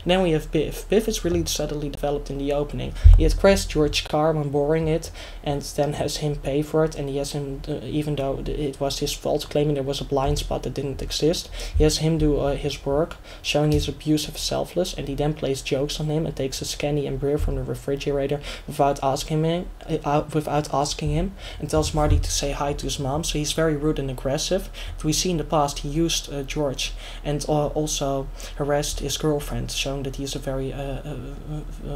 Then we have Biff. Biff is really subtly developed in the opening. He had crashed George's car when borrowing it, and then has him pay for it, and he has him, even though it was his fault, claiming there was a blind spot that didn't exist, he has him do his work, showing he's abusive, selfless, and he then plays jokes on him and takes his candy and beer from the refrigerator without asking him, and tells Marty to say hi to his mom, so he's very rude and aggressive. We see in the past he used George and also harassed his girlfriend, showing that he's a very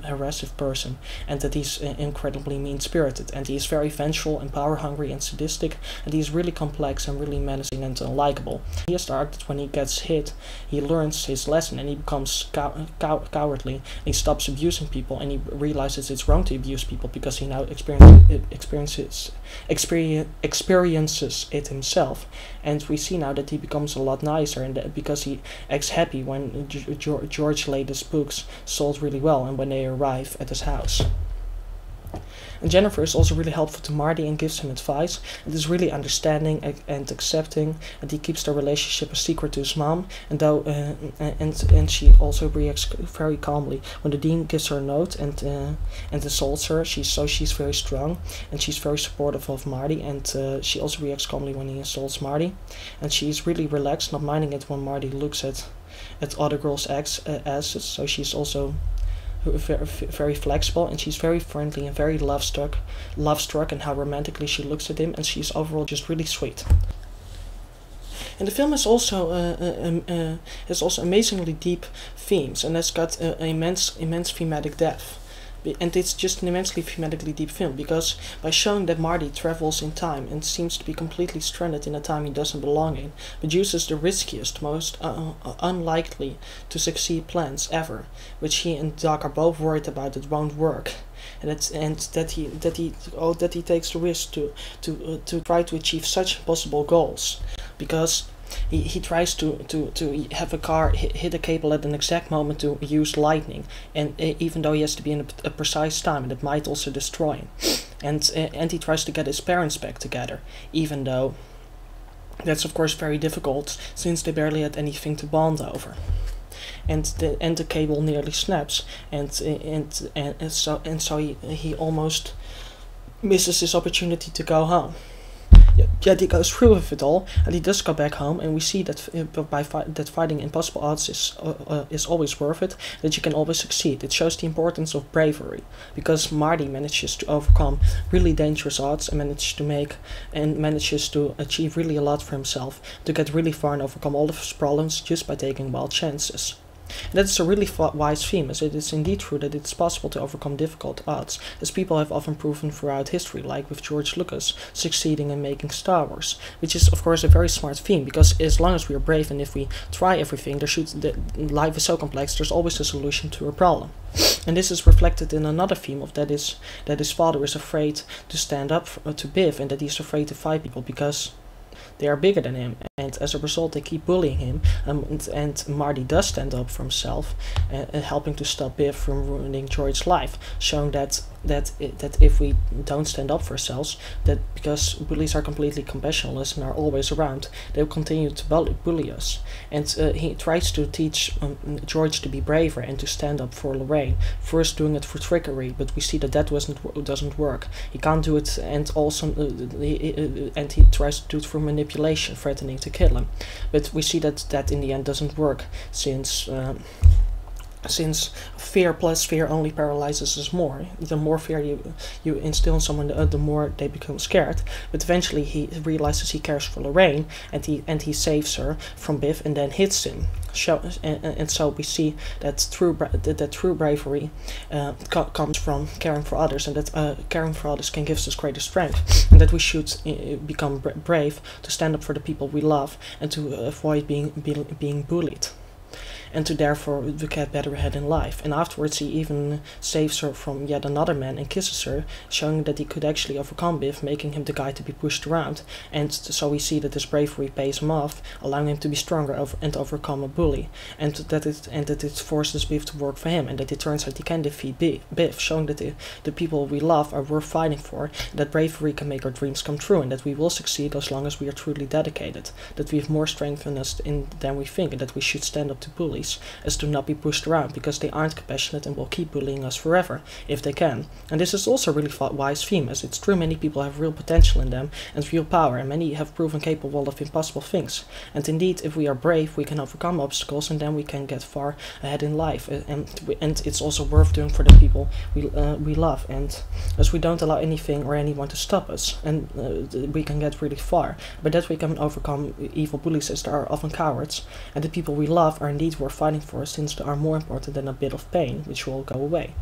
harassive person, and that he's incredibly mean-spirited, and he's very vengeful and power-hungry and sadistic, and he's really complex and really menacing and unlikable. He has the arc that when he gets hit, he learns his lesson and he becomes cowardly, and he stops abusing people, and he realizes it's wrong to abuse people because he now experiences it himself. And we see now that he becomes a lot nicer, and that because he acts happy when George latest books sold really well and when they arrive at his house. And Jennifer is also really helpful to Marty and gives him advice, and is really understanding and accepting, and he keeps the relationship a secret to his mom, and she also reacts very calmly when the dean gives her a note and assaults her. She's very strong, and she's very supportive of Marty, and she also reacts calmly when he assaults Marty, and she's really relaxed, not minding it when Marty looks at other girls' asses. So she's also very flexible, and she's very friendly and very love struck in how romantically she looks at him, and she's overall just really sweet. And the film has also amazingly deep themes, and has got immense thematic depth. And it's just an immensely thematically deep film, because by showing that Marty travels in time and seems to be completely stranded in a time he doesn't belong in, but uses the riskiest, most unlikely to succeed plans ever, which he and Doc are both worried about that won't work, and that he takes the risk to try to achieve such impossible goals, because he tries to have a car hit a cable at an exact moment to use lightning, and even though he has to be in a precise time, and it might also destroy him, and he tries to get his parents back together, even though that's of course very difficult since they barely had anything to bond over. And the cable nearly snaps, and so he almost misses his opportunity to go home. Yet he goes through with it all, and he does go back home, and we see that that fighting impossible odds is always worth it, that you can always succeed. It shows the importance of bravery, because Marty manages to overcome really dangerous odds and manages to achieve really a lot for himself, to get really far and overcome all of his problems just by taking wild chances. And that is a really wise theme, as it is indeed true that it is possible to overcome difficult odds, as people have often proven throughout history, like with George Lucas succeeding in making Star Wars, which is of course a very smart theme, because as long as we are brave and if we try everything, life is so complex, there's always a solution to a problem. And this is reflected in another theme of that his father is afraid to stand up to Biff, and that he's afraid to fight people because they are bigger than him, and as a result they keep bullying him, and Marty does stand up for himself, helping to stop Biff from ruining George's life, showing that if we don't stand up for ourselves, that because bullies are completely compassionless and are always around, they'll continue to bully us. And he tries to teach George to be braver and to stand up for Lorraine, first doing it for trickery, but we see that doesn't work. He can't do it, and also he tries to do it for manipulation, threatening to kill him, but we see that in the end doesn't work, since fear plus fear only paralyzes us more. The more fear you instill in someone, the more they become scared. But eventually he realizes he cares for Lorraine, and he saves her from Biff and then hits him. And so we see that true bravery comes from caring for others, and that caring for others can give us greater strength, and that we should become brave to stand up for the people we love and to avoid being bullied, and to therefore get better ahead in life. And afterwards he even saves her from yet another man and kisses her, showing that he could actually overcome Biff, making him the guy to be pushed around. And so we see that his bravery pays him off, allowing him to be stronger and overcome a bully, and that it forces Biff to work for him, and that it turns out he can defeat Biff, showing that the people we love are worth fighting for, that bravery can make our dreams come true, and that we will succeed as long as we are truly dedicated, that we have more strength in us than we think, and that we should stand up to bullies. bullies as to not be pushed around, because they aren't compassionate and will keep bullying us forever if they can. And this is also a really wise theme, as it's true many people have real potential in them and real power, and many have proven capable of impossible things. And indeed, if we are brave, we can overcome obstacles, and then we can get far ahead in life. And it's also worth doing for the people we love, and as we don't allow anything or anyone to stop us, and we can get really far. By that we can overcome evil bullies, as they are often cowards, and the people we love are indeed worth fighting for, since they are more important than a bit of pain, which will go away.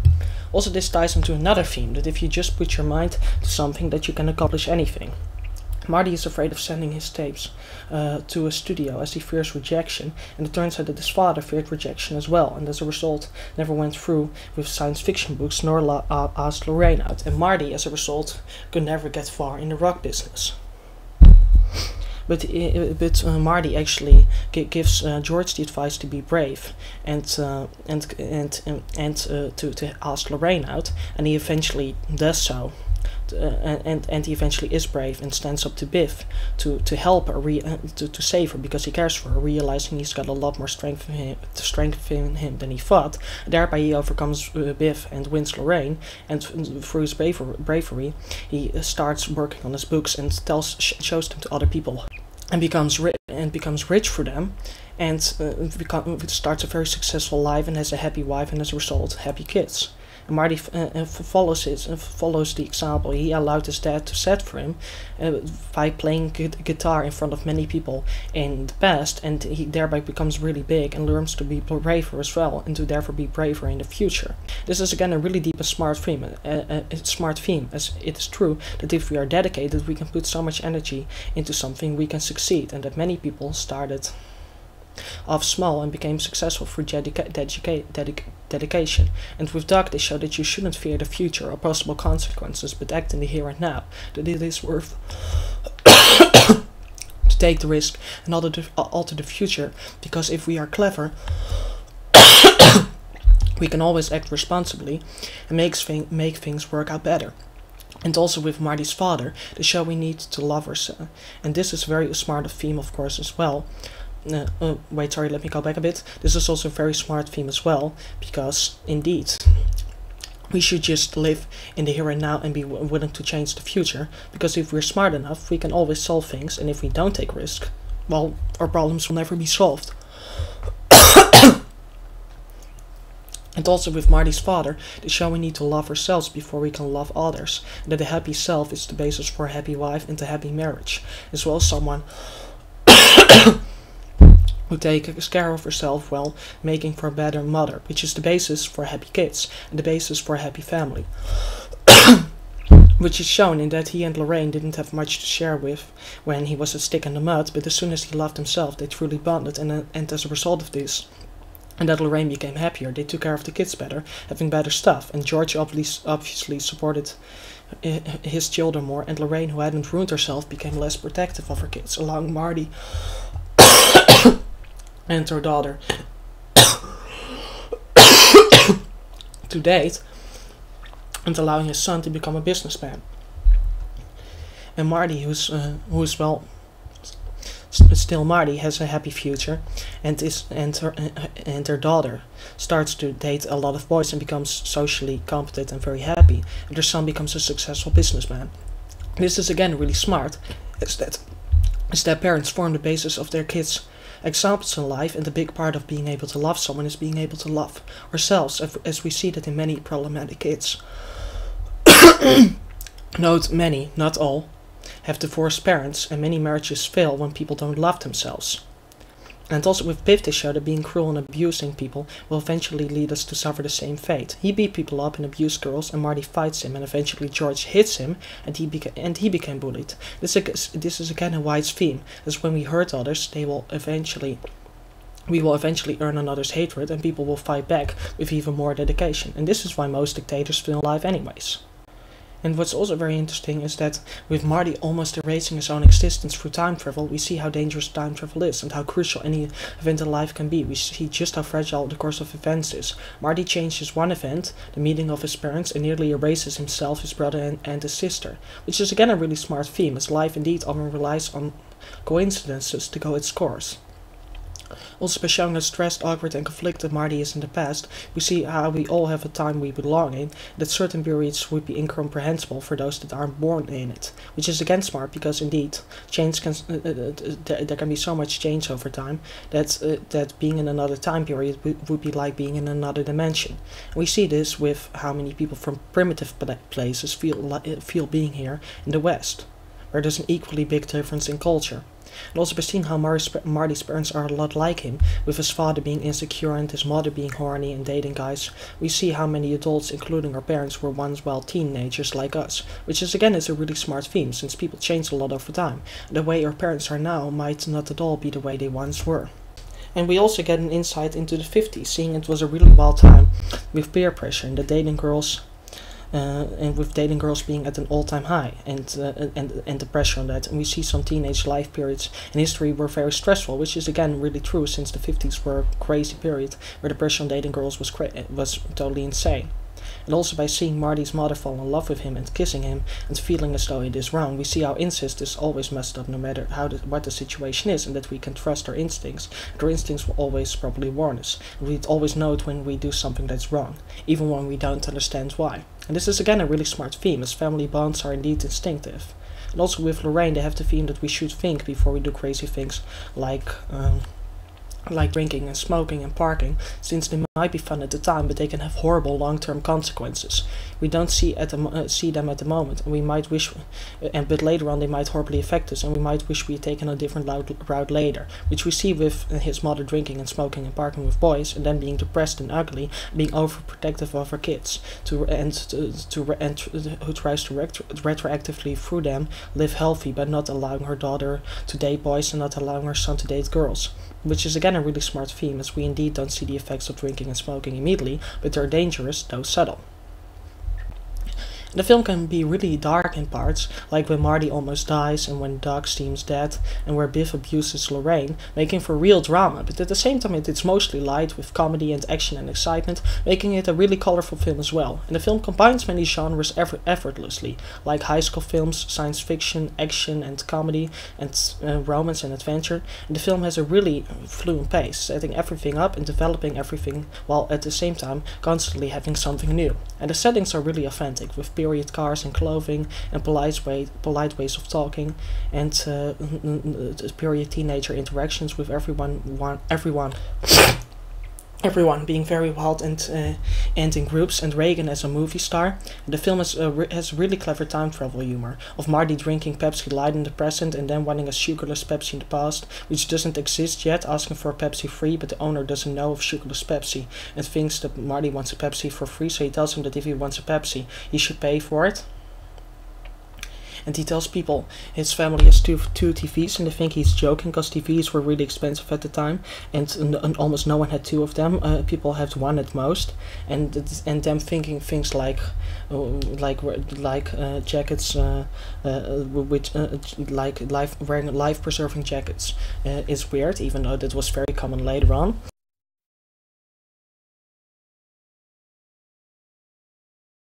Also, this ties into another theme, that if you just put your mind to something, that you can accomplish anything. Marty is afraid of sending his tapes to a studio, as he fears rejection, and it turns out that his father feared rejection as well, and as a result never went through with science fiction books nor asked Lorraine out, and Marty as a result could never get far in the rock business. But Marty actually gives George the advice to be brave and to ask Lorraine out, and he eventually does so. And he eventually is brave and stands up to Biff to help her, to save her, because he cares for her, realizing he's got a lot more strength in him than he thought. Thereby he overcomes Biff and wins Lorraine, and through his bravery he starts working on his books and shows them to other people, and becomes rich for them, and starts a very successful life and has a happy wife, and as a result happy kids. And Marty follows the example he allowed his dad to set for him by playing guitar in front of many people in the past, and he thereby becomes really big and learns to be braver as well, and to therefore be braver in the future. This is again a really deep and smart theme, as it is true that if we are dedicated, we can put so much energy into something, we can succeed, and that many people started off small and became successful through dedication. And with Doug, they show that you shouldn't fear the future or possible consequences, but act in the here and now. That it is worth to take the risk and alter the future, because if we are clever, we can always act responsibly and make things work out better. And also with Marty's father, they show we need to love ourselves, and this is very smart theme, of course, as well. Wait, sorry, let me go back a bit. This is also a very smart theme as well, because indeed we should just live in the here and now and be willing to change the future, because if we're smart enough, we can always solve things, and if we don't take risk, well, our problems will never be solved. And also with Marty's father, they show we need to love ourselves before we can love others, and that a happy self is the basis for a happy wife and a happy marriage, as well as someone who takes care of herself while making for a better mother, which is the basis for happy kids and the basis for a happy family. Which is shown in that he and Lorraine didn't have much to share with when he was a stick in the mud, but as soon as he loved himself, they truly bonded, and as a result of this, and that Lorraine became happier, they took care of the kids better, having better stuff, and George obviously supported his children more, and Lorraine, who hadn't ruined herself, became less protective of her kids, allowing Marty and her daughter to date, and allowing his son to become a businessman. And Marty, who's well, still Marty, has a happy future, and her daughter starts to date a lot of boys and becomes socially competent and very happy, and her son becomes a successful businessman. This is again really smart, as that parents form the basis of their kids' examples in life, and a big part of being able to love someone is being able to love ourselves, as we see that in many problematic kids. Note many, not all, have divorced parents, and many marriages fail when people don't love themselves. And also with Biff, they show that being cruel and abusing people will eventually lead us to suffer the same fate. He beat people up and abused girls, and Marty fights him, and eventually George hits him, and he became bullied. This is again a wise theme, as when we hurt others, we will eventually earn another's hatred, and people will fight back with even more dedication. And this is why most dictators fail in life anyways. And what's also very interesting is that with Marty almost erasing his own existence through time travel, we see how dangerous time travel is and how crucial any event in life can be. We see just how fragile the course of events is. Marty changes one event, the meeting of his parents, and nearly erases himself, his brother, and his sister, which is again a really smart theme, as life indeed often relies on coincidences to go its course. Also, by showing how stressed, awkward, and conflicted Marty is in the past, we see how we all have a time we belong in, that certain periods would be incomprehensible for those that aren't born in it. Which is again smart, because indeed, change can there can be so much change over time that being in another time period would be like being in another dimension. And we see this with how many people from primitive places feel being here in the West, where there's an equally big difference in culture. And also by seeing how Marty's parents are a lot like him, with his father being insecure and his mother being horny and dating guys, we see how many adults, including our parents, were once teenagers like us, which is again is a really smart theme, since people change a lot over time. The way our parents are now might not at all be the way they once were. And we also get an insight into the 50s, seeing it was a really wild time with peer pressure and the dating girls. And with dating girls being at an all-time high, and the pressure on that, and we see some teenage life periods in history were very stressful, which is again really true, since the 50s were a crazy period where the pressure on dating girls was totally insane. And also by seeing Marty's mother fall in love with him and kissing him and feeling as though it is wrong, we see how incest is always messed up no matter what the situation is, and that we can trust our instincts. And our instincts will always probably warn us. And we always know it when we do something that's wrong, even when we don't understand why. And this is again a really smart theme, as family bonds are indeed instinctive. And also with Lorraine, they have the theme that we should think before we do crazy things like drinking and smoking and parking, since they might be fun at the time, but they can have horrible long-term consequences. We don't see them at the moment, and we might wish, but later on they might horribly affect us, and we might wish we had taken a different route later, which we see with his mother drinking and smoking and parking with boys, and then being depressed and ugly, being overprotective of her kids, who tries to retroactively through them live healthy by not allowing her daughter to date boys and not allowing her son to date girls. Which is again a really smart theme, as we indeed don't see the effects of drinking and smoking immediately, but they're dangerous, though subtle. The film can be really dark in parts, like when Marty almost dies and when Doug seems dead, and where Biff abuses Lorraine, making for real drama, but at the same time it's mostly light with comedy and action and excitement, making it a really colorful film as well. And the film combines many genres effortlessly, like high school films, science fiction, action and comedy, and romance and adventure. And the film has a really fluent pace, setting everything up and developing everything, while at the same time constantly having something new. And the settings are really authentic, with period cars and clothing and polite ways of talking, and period teenager interactions with everyone being very wild and in groups, and Reagan as a movie star. And the film has really clever time travel humor, of Marty drinking Pepsi Light in the present and then wanting a sugarless Pepsi in the past, which doesn't exist yet, asking for a Pepsi free, but the owner doesn't know of sugarless Pepsi and thinks that Marty wants a Pepsi for free, so he tells him that if he wants a Pepsi, he should pay for it. And he tells people his family has two TVs, and they think he's joking because TVs were really expensive at the time, and almost no one had two of them. People had one at most, and them thinking things like jackets, wearing life preserving jackets is weird, even though that was very common later on.